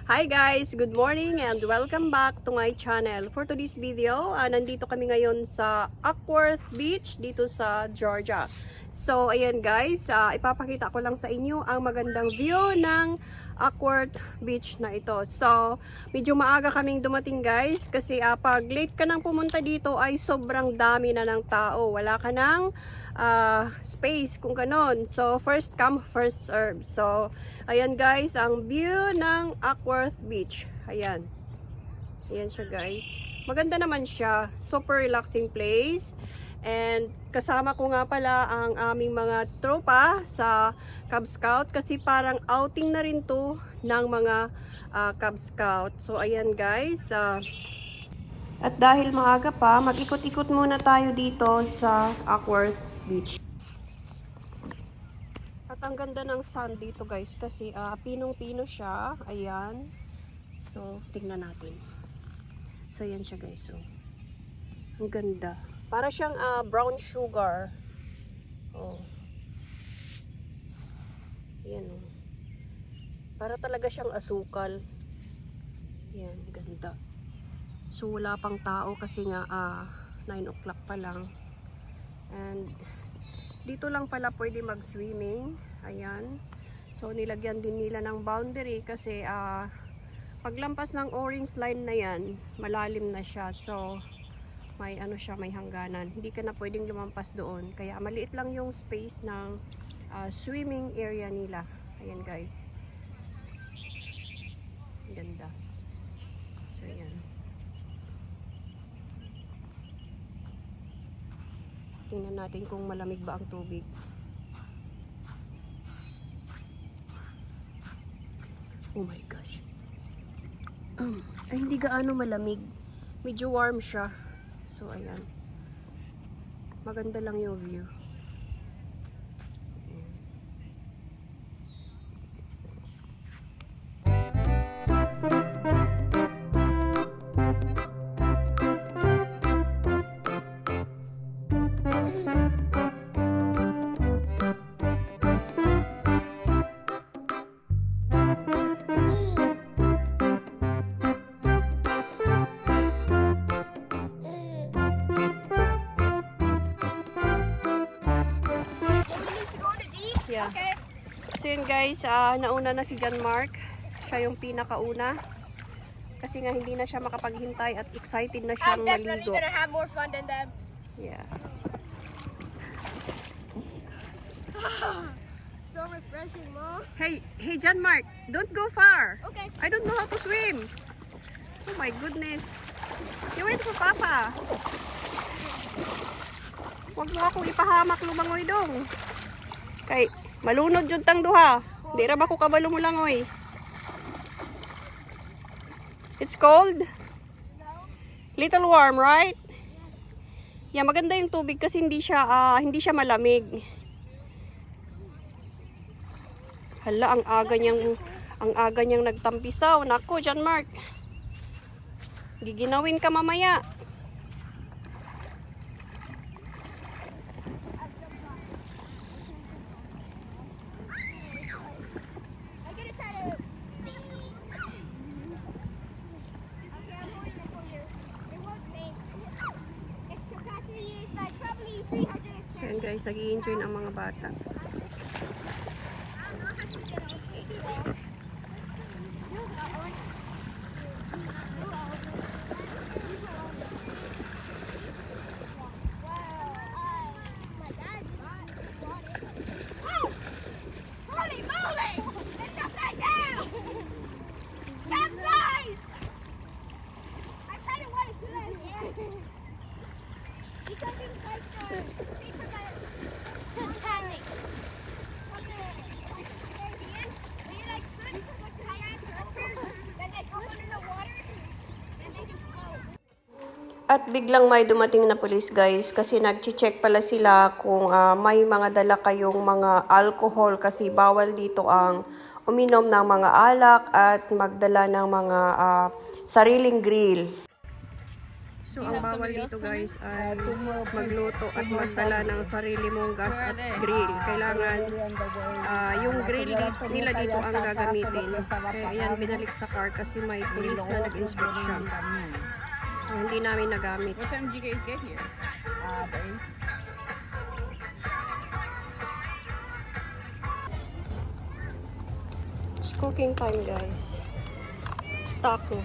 Hi guys! Good morning and welcome back to my channel. For today's video, nandito kami ngayon sa Acworth Beach dito sa Georgia. So ayan guys, ipapakita ko lang sa inyo ang magandang view ng Acworth Beach na ito. So medyo maaga kaming dumating guys kasi pag late ka nang pumunta dito ay sobrang dami na ng tao. Wala ka nang space kung ganon. So first come first serve. So ayan guys, ang view ng Acworth Beach. Ayan. Ayan siya guys. Maganda naman siya. Super relaxing place. And kasama ko nga pala ang aming mga tropa sa Cub Scout. Kasi parang outing na rin to ng mga Cub Scout. So ayan guys. At dahil maaga pa, mag-ikot-ikot muna tayo dito sa Acworth Beach. At ang ganda ng sun dito guys kasi pinong-pino siya. Ayan. So, tingnan natin. So, ayan siya guys. So, ang ganda. Para siyang brown sugar. Oh. Ayan oh. Para talaga siyang asukal. Ayan, ganda. So, wala pang tao kasi nga 9 o'clock pa lang. And dito lang pala pwede mag-swimming. Ayan. So nilagyan din nila ng boundary kasi paglampas ng orange line na yan, malalim na siya. So may ano siya, may hangganan. Hindi ka na pwedeng lumampas doon. Kaya maliit lang yung space ng swimming area nila. Ayan guys. Ganda. So ayan. Tingnan natin kung malamig ba ang tubig. Oh my gosh. Ay, hindi gaano malamig. Medyo warm siya. So, ayan. Maganda lang yung view. Yeah. Okay. So yun guys, nauna na si John Mark. Siya yung pinakauna. Kasi nga hindi na siya makapaghintay at excited na siyang maligo. I'm definitely gonna have more fun than them. Yeah. So refreshing, Mom. Hey John Mark, don't go far. Okay. I don't know how to swim. Oh my goodness. You wait for Papa. Huwag mo akong ipahamak lumangoy dong. Kay malunod jud tang duha. Di ra ba ko kabalo mo langoy? It's cold? No. Little warm, right? Yeah, maganda yung tubig kasi hindi siya malamig. Hala, ang aga niyang nagtampisaw. Nako, John Mark. Giginawin ka mamaya. So yun guys, nag-i-enjoy ang mga bata. At biglang may dumating na police guys kasi nag-check pala sila kung may mga dala kayong mga alcohol kasi bawal dito ang uminom ng mga alak at magdala ng mga sariling grill. So, ang bawal dito guys ay magluto at magdala ng sarili mong gas at grill. Kailangan yung grill nila dito ang gagamitin. Kaya yan, binalik sa car kasi may police na nag-inspection. So, hindi namin nagamit. What time did you guys get here? It's cooking time guys. It's taco.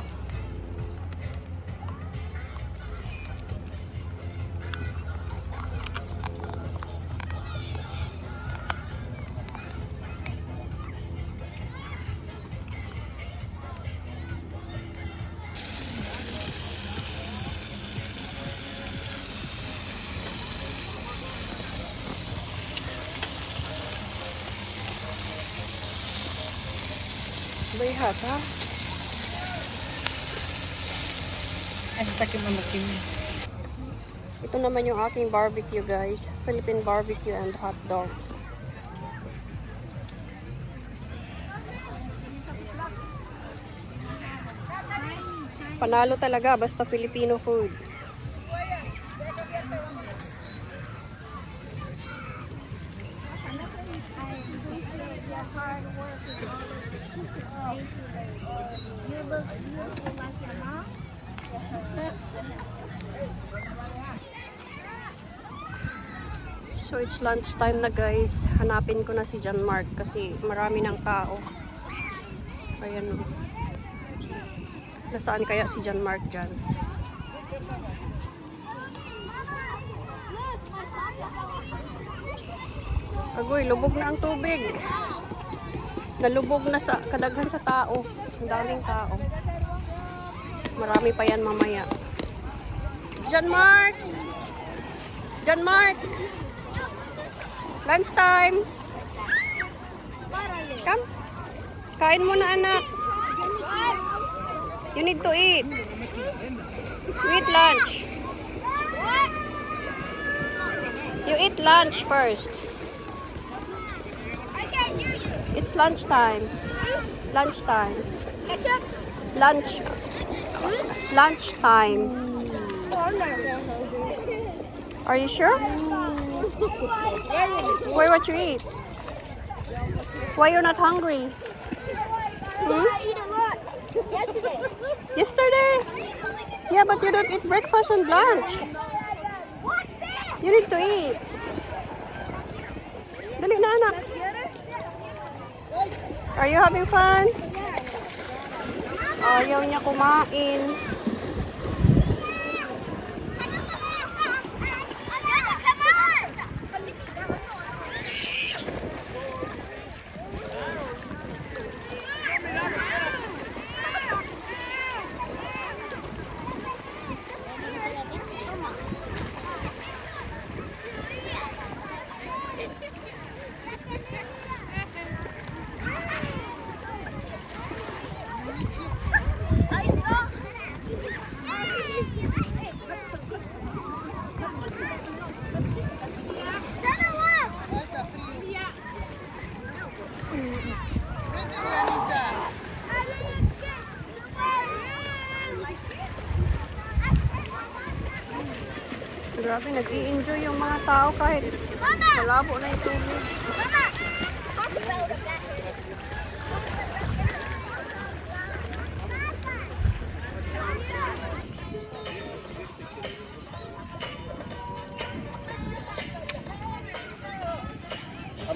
Bayhat ha? Ito naman yung aking barbecue guys. Philippine barbecue and hot dog. Panalo talaga basta Filipino food. So it's lunchtime na guys. Hanapin ko na si John Mark kasi marami ng tao. Ayan. Nasaan kaya si John Mark dyan? Agoy, lubog na ang tubig. Nalubog na sa kadaghan sa tao. Ang daming tao. Marami pa yan mamaya. John Mark! John Mark! Lunchtime! Come. Kain mo na anak. You need to eat. You eat lunch. You eat lunch first. It's lunchtime. Lunchtime. Ketchup? Lunch. Lunchtime. Are you sure? Why what you eat? Why you're not hungry? Hmm? I ate a lot yesterday. Yesterday? Yeah, but you don't eat breakfast and lunch. You need to eat. Dali na anak. Are you having fun? Ayaw niya kumain. Grabe, nag-i-enjoy yung mga tao kahit malabo na yung tubig.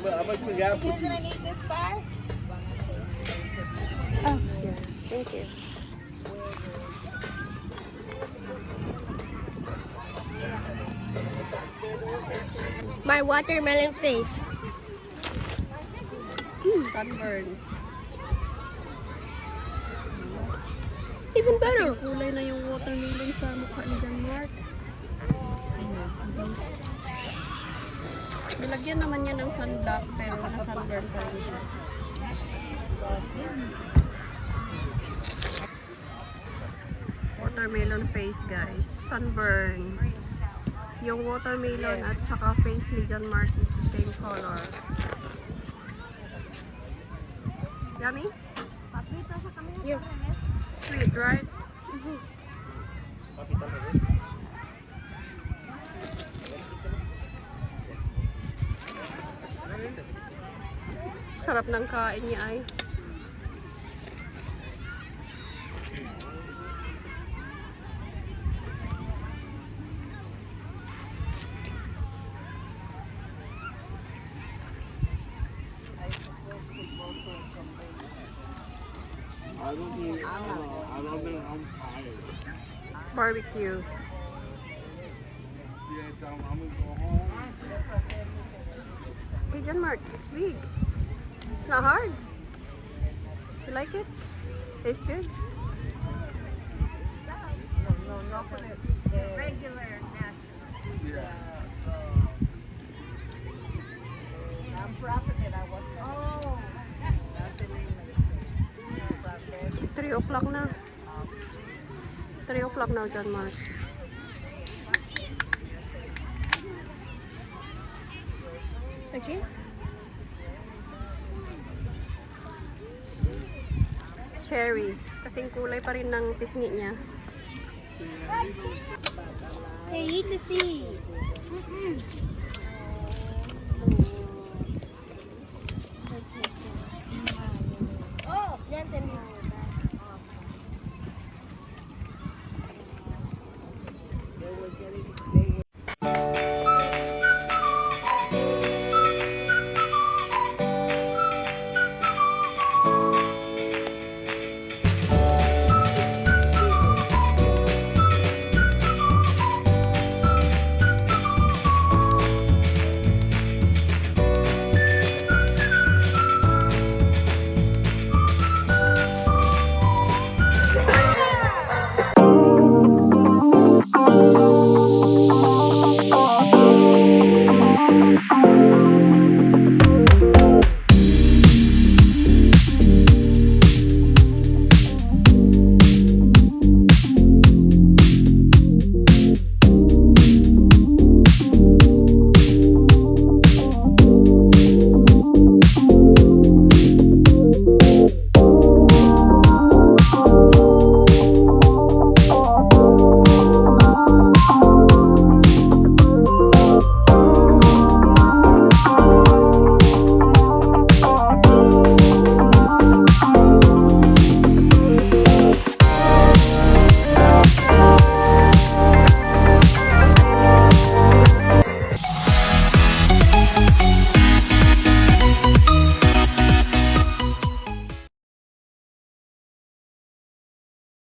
How much we got? You're gonna need this bar? Oh, yeah. Thank you. My watermelon face. Sunburn. Even Kasi better. kulay na yung watermelon sa mukha ni John Mark. Nilagyan naman niya ng sunblock pero na-sunburn pa rin siya. Watermelon face guys. Sunburn. Yung watermelon at saka face ni John Mark is the same color. Yummy? Yeah. Sweet, right? Sarap ng kain niya ay. I'm tired. Barbecue. Yeah, I'm gonna go home. Hey, John Mark, it's big. It's not hard. You like it? Tastes good? Yeah. Oh. 3 o'clock na. 3 o'clock now, John Mark. Okay. Cherry. Kasing kulay pa rin ng pisngi niya. Hey, eat the seeds.